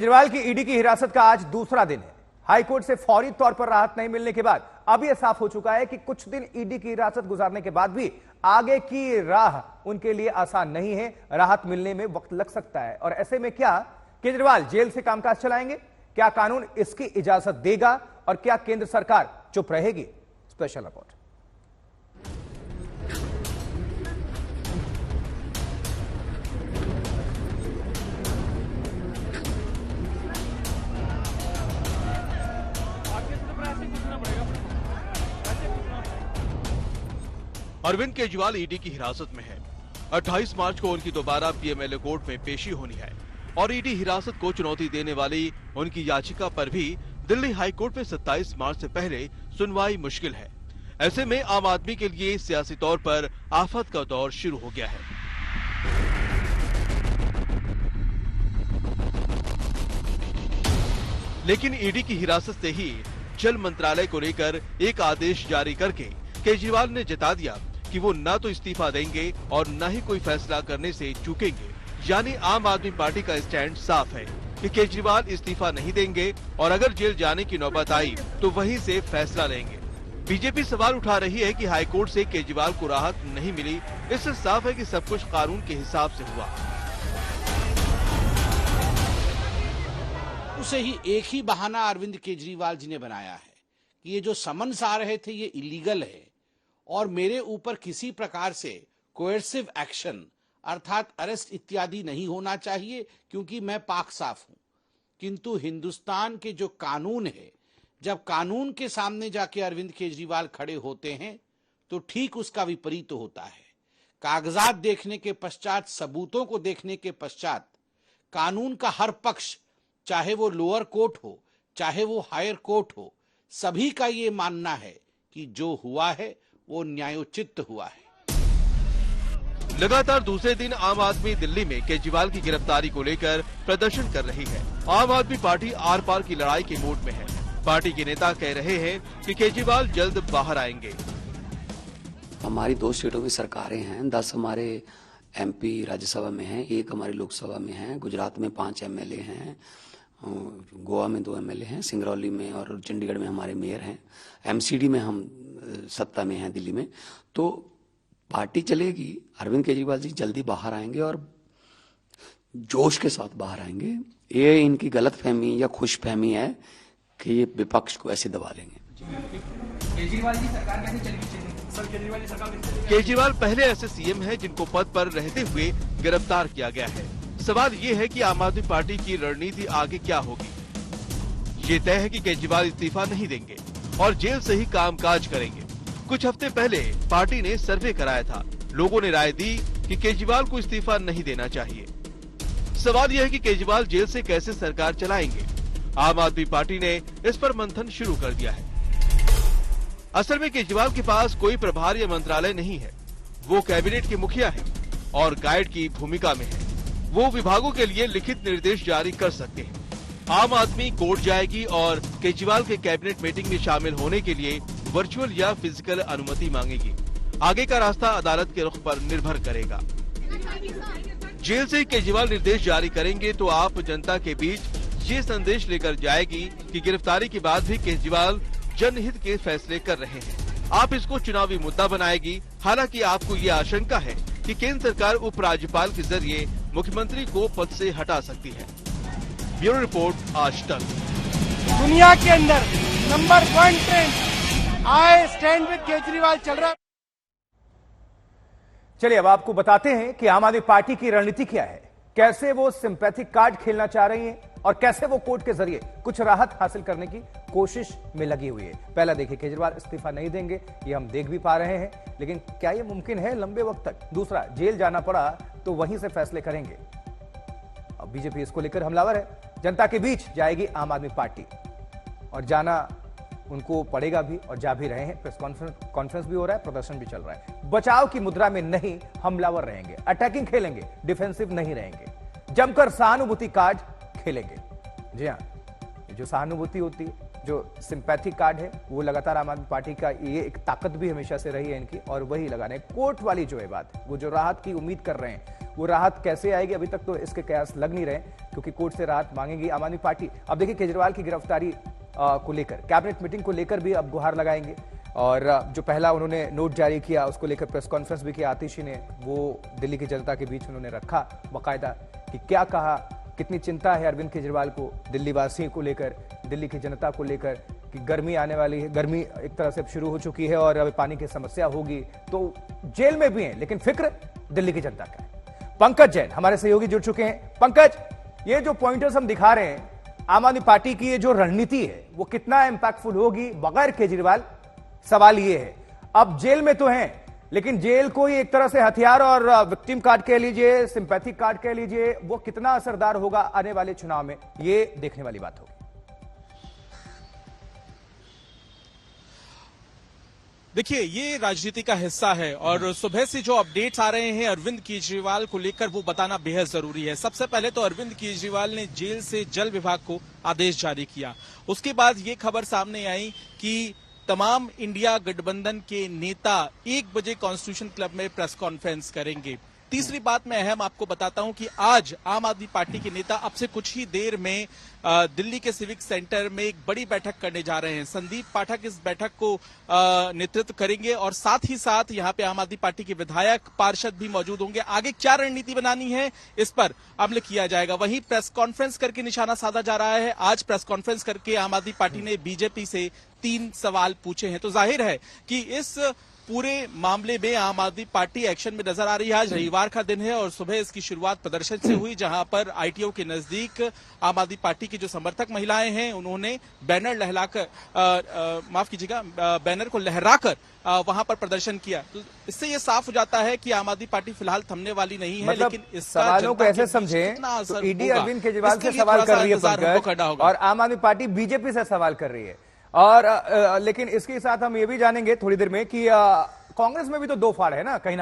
केजरीवाल की ईडी की हिरासत का आज दूसरा दिन है। हाईकोर्ट से फौरी तौर पर राहत नहीं मिलने के बाद अब यह साफ हो चुका है कि कुछ दिन ईडी की हिरासत गुजारने के बाद भी आगे की राह उनके लिए आसान नहीं है। राहत मिलने में वक्त लग सकता है और ऐसे में क्या केजरीवाल जेल से कामकाज चलाएंगे? क्या कानून इसकी इजाजत देगा और क्या केंद्र सरकार चुप रहेगी? Special report. Arvind Kejriwal ED की हिरासत में है। 28 मार्च को उनकी दोबारा पीएमएलए कोर्ट में पेशी होनी है और ईडी हिरासत को चुनौती देने वाली उनकी याचिका पर भी दिल्ली हाईकोर्ट में 27 मार्च से पहले सुनवाई मुश्किल है। ऐसे में आम आदमी के लिए सियासी तौर पर आफत का दौर शुरू हो गया है। लेकिन ईडी की हिरासत से ही जल मंत्रालय को लेकर एक आदेश जारी करके केजरीवाल ने जता दिया कि वो न तो इस्तीफा देंगे और न ही कोई फैसला करने से चूकेंगे। यानी आम आदमी पार्टी का स्टैंड साफ है कि केजरीवाल इस्तीफा नहीं देंगे और अगर जेल जाने की नौबत आई तो वहीं से फैसला लेंगे। बीजेपी सवाल उठा रही है कि हाईकोर्ट से केजरीवाल को राहत नहीं मिली। इससे साफ है कि सब कुछ कानून के हिसाब से हुआ। उसे ही एक ही बहाना अरविंद केजरीवाल जी ने बनाया है कि ये जो समन्स आ रहे थे ये इलीगल है और मेरे ऊपर किसी प्रकार से कोएर्सिव एक्शन अर्थात अरेस्ट इत्यादि नहीं होना चाहिए क्योंकि मैं पाक साफ हूं। किंतु हिंदुस्तान के जो कानून है, जब कानून के सामने जाके अरविंद केजरीवाल खड़े होते हैं तो ठीक उसका विपरीत होता है। कागजात देखने के पश्चात, सबूतों को देखने के पश्चात कानून का हर पक्ष, चाहे वो लोअर कोर्ट हो चाहे वो हायर कोर्ट हो, सभी का ये मानना है कि जो हुआ है वो न्यायोचित हुआ है। लगातार दूसरे दिन आम आदमी दिल्ली में केजरीवाल की गिरफ्तारी को लेकर प्रदर्शन कर रही है। आम आदमी पार्टी आर पार की लड़ाई के मूड में है। पार्टी के नेता कह रहे हैं कि केजरीवाल जल्द बाहर आएंगे। हमारी 2 स्टेटों में सरकारें हैं, 10 हमारे एमपी राज्यसभा में हैं, 1 हमारी लोकसभा में है, गुजरात में 5 एमएलए हैं, गोवा में 2 एमएलए हैं, सिंगरौली में और चंडीगढ़ में हमारे मेयर हैं, एमसीडी में हम सत्ता में हैं दिल्ली में। तो पार्टी चलेगी। अरविंद केजरीवाल जी जल्दी बाहर आएंगे और जोश के साथ बाहर आएंगे। ये इनकी गलतफहमी या खुशफहमी है कि ये विपक्ष को ऐसे दबा लेंगे। केजरीवाल जी सरकार कैसे चलेगी? सर केजरीवाल जी सरकार केजरीवाल पहले ऐसे सीएम हैं जिनको पद पर रहते हुए गिरफ्तार किया गया है। सवाल ये है कि आम आदमी पार्टी की रणनीति आगे क्या होगी। ये तय है कि केजरीवाल इस्तीफा नहीं देंगे और जेल से ही कामकाज करेंगे। कुछ हफ्ते पहले पार्टी ने सर्वे कराया था। लोगों ने राय दी कि केजरीवाल को इस्तीफा नहीं देना चाहिए। सवाल यह है कि केजरीवाल जेल से कैसे सरकार चलाएंगे। आम आदमी पार्टी ने इस पर मंथन शुरू कर दिया है। असल में केजरीवाल के पास कोई प्रभार या मंत्रालय नहीं है। वो कैबिनेट के मुखिया है और गाइड की भूमिका में है। वो विभागों के लिए लिखित निर्देश जारी कर सकते हैं। आम आदमी कोर्ट जाएगी और केजरीवाल के कैबिनेट मीटिंग में शामिल होने के लिए वर्चुअल या फिजिकल अनुमति मांगेगी। आगे का रास्ता अदालत के रुख पर निर्भर करेगा। जेल से केजरीवाल निर्देश जारी करेंगे तो आप जनता के बीच ये संदेश लेकर जाएगी कि गिरफ्तारी के बाद भी केजरीवाल जनहित के फैसले कर रहे हैं। आप इसको चुनावी मुद्दा बनाएगी। हालांकि आपको ये आशंका है कि केंद्र सरकार उपराज्यपाल के जरिए मुख्यमंत्री को पद से हटा सकती है। ब्यूरो रिपोर्ट, आज तक। दुनिया के अंदर number 1 trend I stand with Kejriwal चल रहा है। चलिए अब आपको बताते हैं कि आम आदमी पार्टी की रणनीति क्या है, कैसे वो सिंपैथिक कार्ड खेलना चाह रही है और कैसे वो कोर्ट के जरिए कुछ राहत हासिल करने की कोशिश में लगी हुई है। पहला देखिए, केजरीवाल इस्तीफा नहीं देंगे, ये हम देख भी पा रहे हैं, लेकिन क्या ये मुमकिन है लंबे वक्त तक? दूसरा, जेल जाना पड़ा तो वहीं से फैसले करेंगे। अब बीजेपी इसको लेकर हमलावर है। जनता के बीच जाएगी आम आदमी पार्टी और जाना उनको पड़ेगा भी और जा भी रहे हैं। प्रेस कॉन्फ्रेंस भी हो रहा है, प्रदर्शन भी चल रहा है। बचाव की मुद्रा में नहीं, हमलावर रहेंगे, अटैकिंग खेलेंगे, डिफेंसिव नहीं रहेंगे, जमकर सहानुभूति कार्ड खेलेंगे। जी हाँ, जो सहानुभूति होती है, जो सिंपैथी कार्ड है, वो लगातार आम आदमी पार्टी का ये एक ताकत भी हमेशा से रही है इनकी, और वही लगाने। कोर्ट वाली जो है बात, वो जो राहत की उम्मीद कर रहे हैं वो राहत कैसे आएगी अभी तक तो इसके कयास लग नहीं रहे, क्योंकि कोर्ट से राहत मांगेगी आम आदमी पार्टी। अब देखिए केजरीवाल की गिरफ्तारी को लेकर, कैबिनेट मीटिंग को लेकर भी अब गुहार लगाएंगे, और जो पहला उन्होंने नोट जारी किया उसको लेकर प्रेस कॉन्फ्रेंस भी किया आतिशी ने, वो दिल्ली की जनता के बीच उन्होंने रखा बाकायदा कि क्या कहा, कितनी चिंता है अरविंद केजरीवाल को दिल्ली वासियों को लेकर, दिल्ली की जनता को लेकर कि गर्मी आने वाली है, गर्मी एक तरह से शुरू हो चुकी है और अब पानी की समस्या होगी, तो जेल में भी हैं लेकिन फिक्र दिल्ली की जनता का है। पंकज जैन हमारे सहयोगी जुड़ चुके हैं। पंकज, ये जो पॉइंटर्स हम दिखा रहे हैं, आम आदमी पार्टी की ये जो रणनीति है वो कितना इंपैक्टफुल होगी बगैर केजरीवाल, सवाल ये है। अब जेल में तो हैं लेकिन जेल को ही एक तरह से हथियार और विक्टिम कार्ड कह लीजिए, सिंपैथी कार्ड कह लीजिए, वो कितना असरदार होगा आने वाले चुनाव में, ये देखने वाली बात होगी। देखिए, ये राजनीति का हिस्सा है और सुबह से जो अपडेट्स आ रहे हैं अरविंद केजरीवाल को लेकर वो बताना बेहद जरूरी है। सबसे पहले तो अरविंद केजरीवाल ने जेल से जल विभाग को आदेश जारी किया। उसके बाद ये खबर सामने आई कि तमाम इंडिया गठबंधन के नेता 1 बजे कॉन्स्टिट्यूशन क्लब में प्रेस कॉन्फ्रेंस करेंगे। तीसरी बात मैं अहम आपको बताता हूं कि आज आम आदमी पार्टी के नेता अब से कुछ ही देर में दिल्ली के सिविक सेंटर में एक बड़ी बैठक करने जा रहे हैं। संदीप पाठक इस बैठक को नेतृत्व करेंगे और साथ ही साथ यहां पे आम आदमी पार्टी के विधायक पार्षद भी मौजूद होंगे। आगे क्या रणनीति बनानी है इस पर अमल किया जाएगा। वहीं प्रेस कॉन्फ्रेंस करके निशाना साधा जा रहा है। आज प्रेस कॉन्फ्रेंस करके आम आदमी पार्टी ने बीजेपी से 3 सवाल पूछे हैं, तो जाहिर है कि इस पूरे मामले में आम आदमी पार्टी एक्शन में नजर आ रही है। आज रविवार का दिन है और सुबह इसकी शुरुआत प्रदर्शन से हुई, जहां पर आईटीओ के नजदीक आम आदमी पार्टी की जो समर्थक महिलाएं हैं उन्होंने बैनर लहराकर माफ कीजिएगा बैनर को लहराकर वहां पर प्रदर्शन किया। तो इससे ये साफ हो जाता है कि आम आदमी पार्टी फिलहाल थमने वाली नहीं है। मतलब लेकिन इसका सवालों को ऐसे समझे तो ईडी अरविंद केजरीवाल से सवाल कर रही है पंकज, और आम आदमी पार्टी बीजेपी से सवाल कर रही है। और लेकिन इसके साथ हम ये भी जानेंगे थोड़ी देर में कि कांग्रेस में भी तो 2 फाड़ है ना कहीं,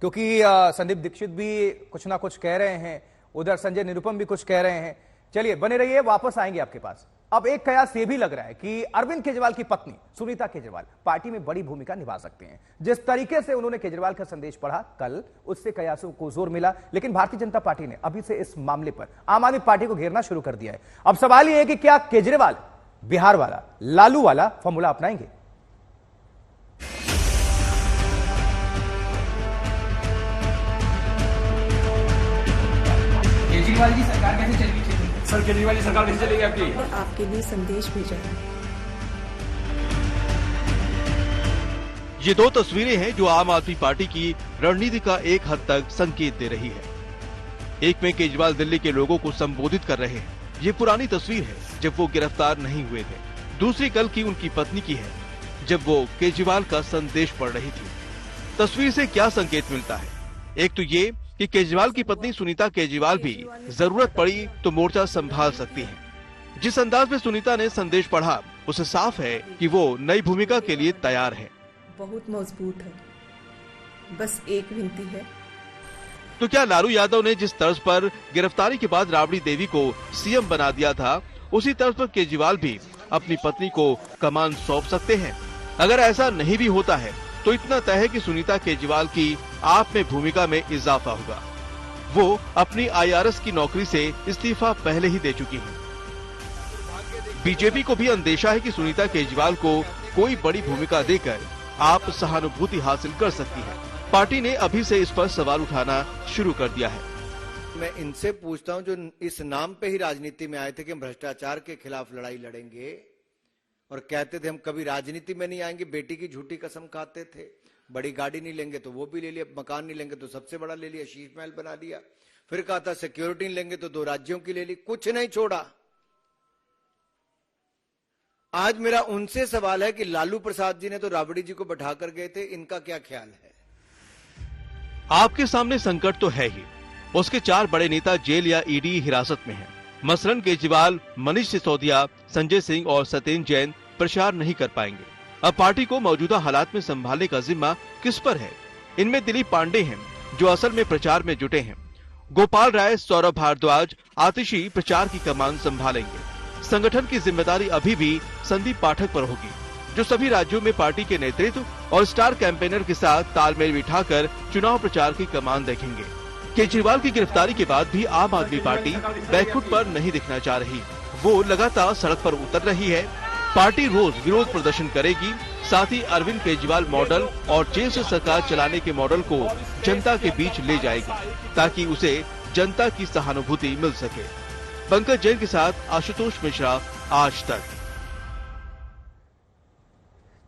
क्योंकि संदीप दीक्षित भी कुछ ना कुछ कह रहे हैं, उधर संजय निरुपम भी कुछ कह रहे हैं। चलिए बने रहिए, वापस आएंगे आपके पास। अब एक कयास ये भी लग रहा है कि अरविंद केजरीवाल की पत्नी सुनीता केजरीवाल पार्टी में बड़ी भूमिका निभा सकते हैं। जिस तरीके से उन्होंने केजरीवाल का संदेश पढ़ा कल, उससे कयासों को जोर मिला। लेकिन भारतीय जनता पार्टी ने अभी से इस मामले पर आम आदमी पार्टी को घेरना शुरू कर दिया है। अब सवाल यह है कि क्या केजरीवाल बिहार वाला, लालू वाला फॉर्मूला अपनाएंगे? केजरीवाल जी सरकार कैसे चलेगी? सर केजरीवाल जी सरकार कैसे चलेगी आपकी? आपके लिए संदेश भेजा है। ये 2 तस्वीरें हैं जो आम आदमी पार्टी की रणनीति का एक हद तक संकेत दे रही है। एक में केजरीवाल दिल्ली के लोगों को संबोधित कर रहे हैं, ये पुरानी तस्वीर है जब वो गिरफ्तार नहीं हुए थे। दूसरी कल की उनकी पत्नी की है जब वो केजरीवाल का संदेश पढ़ रही थी। तस्वीर से क्या संकेत मिलता है? एक तो ये कि केजरीवाल की पत्नी सुनीता केजरीवाल भी जरूरत पड़ी तो मोर्चा संभाल सकती हैं। जिस अंदाज में सुनीता ने संदेश पढ़ा उससे साफ है कि वो नई भूमिका के लिए तैयार है। बहुत मजबूत है, बस एक विनती है। तो क्या लालू यादव ने जिस तर्ज पर गिरफ्तारी के बाद राबड़ी देवी को सीएम बना दिया था, उसी तर्ज पर केजरीवाल भी अपनी पत्नी को कमान सौंप सकते हैं? अगर ऐसा नहीं भी होता है तो इतना तय है कि सुनीता केजरीवाल की आप में भूमिका में इजाफा होगा। वो अपनी आईआरएस की नौकरी से इस्तीफा पहले ही दे चुकी हैं। बीजेपी को भी अंदेशा है कि सुनीता केजरीवाल को कोई बड़ी भूमिका देकर आप सहानुभूति हासिल कर सकती है। पार्टी ने अभी से इस पर सवाल उठाना शुरू कर दिया है। मैं इनसे पूछता हूं जो इस नाम पे ही राजनीति में आए थे कि हम भ्रष्टाचार के खिलाफ लड़ाई लड़ेंगे और कहते थे हम कभी राजनीति में नहीं आएंगे, बेटी की झूठी कसम खाते थे, बड़ी गाड़ी नहीं लेंगे तो वो भी ले लिया, मकान नहीं लेंगे तो सबसे बड़ा ले लिया, शीश महल बना लिया, फिर कहा था सिक्योरिटी नहीं लेंगे तो 2 राज्यों की ले ली, कुछ नहीं छोड़ा। आज मेरा उनसे सवाल है कि लालू प्रसाद जी ने तो राबड़ी जी को बैठा कर गए थे, इनका क्या ख्याल है? आपके सामने संकट तो है ही, उसके 4 बड़े नेता जेल या ईडी हिरासत में हैं। मसलन केजरीवाल, मनीष सिसोदिया, संजय सिंह और सत्येंद्र जैन प्रचार नहीं कर पाएंगे। अब पार्टी को मौजूदा हालात में संभालने का जिम्मा किस पर है? इनमें दिलीप पांडे हैं जो असल में प्रचार में जुटे हैं। गोपाल राय, सौरभ भारद्वाज, आतिशी प्रचार की कमान संभालेंगे। संगठन की जिम्मेदारी अभी भी संदीप पाठक पर होगी, जो सभी राज्यों में पार्टी के नेतृत्व और स्टार कैंपेनर के साथ तालमेल बिठाकर चुनाव प्रचार की कमान देखेंगे। केजरीवाल की गिरफ्तारी के बाद भी आम आदमी पार्टी बैकफुट पर नहीं दिखना चाह रही। वो लगातार सड़क पर उतर रही है। पार्टी रोज विरोध प्रदर्शन करेगी। साथ ही अरविंद केजरीवाल मॉडल और जेल से सरकार चलाने के मॉडल को जनता के बीच ले जाएगी, ताकि उसे जनता की सहानुभूति मिल सके। पंकज जैन के साथ आशुतोष मिश्रा, आज तक।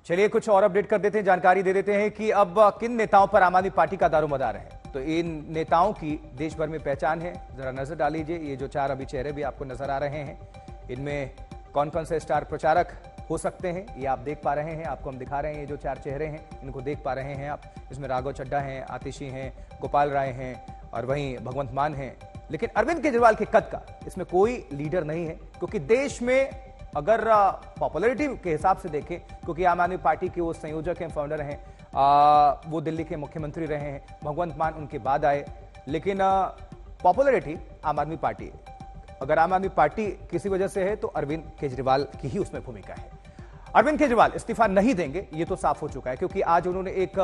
चलिए कुछ और अपडेट कर देते हैं, जानकारी दे देते हैं कि अब किन नेताओं पर आम आदमी पार्टी का दारोमदार है। तो इन नेताओं की देश भर में पहचान है, जरा नजर डाल लीजिए। ये जो 4 अभी चेहरे भी आपको नजर आ रहे हैं, इनमें कौन कौन से स्टार प्रचारक हो सकते हैं, ये आप देख पा रहे हैं। आपको हम दिखा रहे हैं, ये जो 4 चेहरे हैं इनको देख पा रहे हैं आप। इसमें राघव चड्ढा हैं, आतिशी हैं, गोपाल राय हैं और वहीं भगवंत मान हैं। लेकिन अरविंद केजरीवाल के कद का इसमें कोई लीडर नहीं है, क्योंकि देश में अगर पॉपुलैरिटी के हिसाब से देखें, क्योंकि आम आदमी पार्टी के वो संयोजक हैं, फाउंडर हैं, वो दिल्ली के मुख्यमंत्री रहे हैं, भगवंत मान उनके बाद आए, लेकिन पॉपुलैरिटी आम आदमी पार्टी है। अगर आम आदमी पार्टी किसी वजह से है तो अरविंद केजरीवाल की ही उसमें भूमिका है। अरविंद केजरीवाल इस्तीफा नहीं देंगे, ये तो साफ हो चुका है, क्योंकि आज उन्होंने एक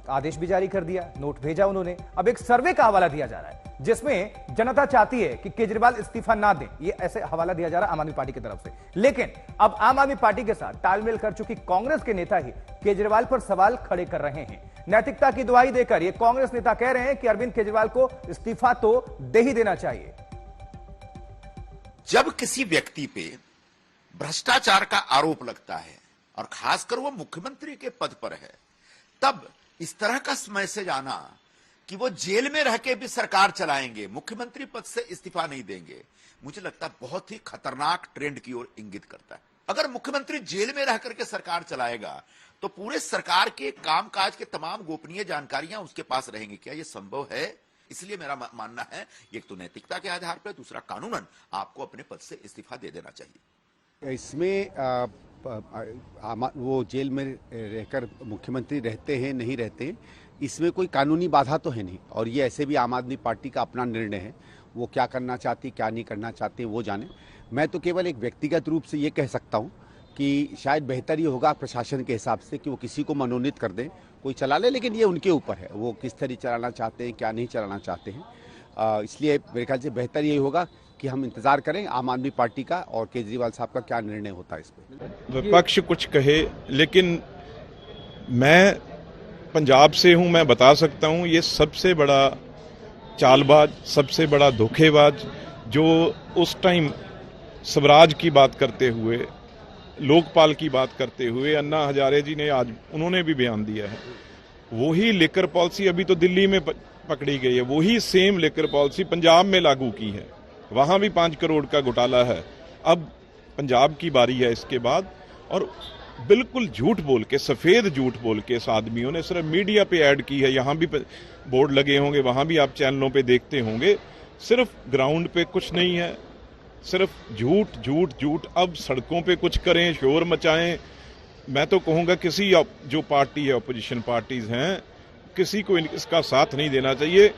आदेश भी जारी कर दिया, नोट भेजा उन्होंने। अब एक सर्वे का हवाला दिया जा रहा है जिसमें जनता चाहती है कि केजरीवाल इस्तीफा ना दें, ये ऐसे हवाला दिया जा रहा है आम आदमी पार्टी की तरफ से। लेकिन अब आम आदमी पार्टी के साथ तालमेल कर चुकी कांग्रेस के नेता ही केजरीवाल पर सवाल खड़े कर रहे हैं। नैतिकता की दुहाई देकर ये कांग्रेस नेता कह रहे हैं कि अरविंद केजरीवाल को इस्तीफा तो दे ही देना चाहिए। जब किसी व्यक्ति पे भ्रष्टाचार का आरोप लगता है और खासकर वो मुख्यमंत्री के पद पर है, तब इस तरह का मैसेज आना कि वो जेल में रह के भी सरकार चलाएंगे, मुख्यमंत्री पद से इस्तीफा नहीं देंगे, मुझे लगता है बहुत ही खतरनाक ट्रेंड की ओर इंगित करता है। अगर मुख्यमंत्री जेल में रह करके सरकार चलाएगा तो पूरे सरकार के कामकाज के तमाम गोपनीय जानकारियां उसके पास रहेंगी। क्या यह संभव है? इसलिए मेरा मानना है एक तो नैतिकता के आधार पर, दूसरा कानूनन आपको अपने पद से इस्तीफा दे देना चाहिए। इसमें वो जेल में रहकर मुख्यमंत्री रहते हैं नहीं रहते हैं, इसमें कोई कानूनी बाधा तो है नहीं। और ये ऐसे भी आम आदमी पार्टी का अपना निर्णय है, वो क्या करना चाहती क्या नहीं करना चाहते वो जाने। मैं तो केवल एक व्यक्तिगत रूप से ये कह सकता हूँ कि शायद बेहतर ये होगा प्रशासन के हिसाब से कि वो किसी को मनोनीत कर दें, कोई चला ले, लेकिन ये उनके ऊपर है, वो किस तरह चलाना चाहते हैं क्या नहीं चलाना चाहते हैं। इसलिए मेरे ख्याल से बेहतर यही होगा कि हम इंतजार करें आम आदमी पार्टी का और केजरीवाल साहब का क्या निर्णय होता है इस पर। विपक्ष कुछ कहे, लेकिन मैं पंजाब से हूं, मैं बता सकता हूं ये सबसे बड़ा चालबाज, सबसे बड़ा धोखेबाज, जो उस टाइम स्वराज की बात करते हुए, लोकपाल की बात करते हुए अन्ना हजारे जी ने आज उन्होंने भी बयान दिया है, वही लिकर पॉलिसी अभी तो दिल्ली में पकड़ी गई है, वही सेम लिकर पॉलिसी पंजाब में लागू की है, वहां भी 5 करोड़ का घोटाला है। अब पंजाब की बारी है इसके बाद, और बिल्कुल झूठ बोल के, सफेद झूठ बोल के इस आदमियों ने सिर्फ मीडिया पे ऐड की है। यहां भी बोर्ड लगे होंगे, वहां भी आप चैनलों पे देखते होंगे, सिर्फ ग्राउंड पे कुछ नहीं है, सिर्फ झूठ झूठ झूठ। अब सड़कों पे कुछ करें, शोर मचाएं। मैं तो कहूंगा किसी जो पार्टी है, अपोजिशन पार्टीज हैं, किसी को इसका साथ नहीं देना चाहिए।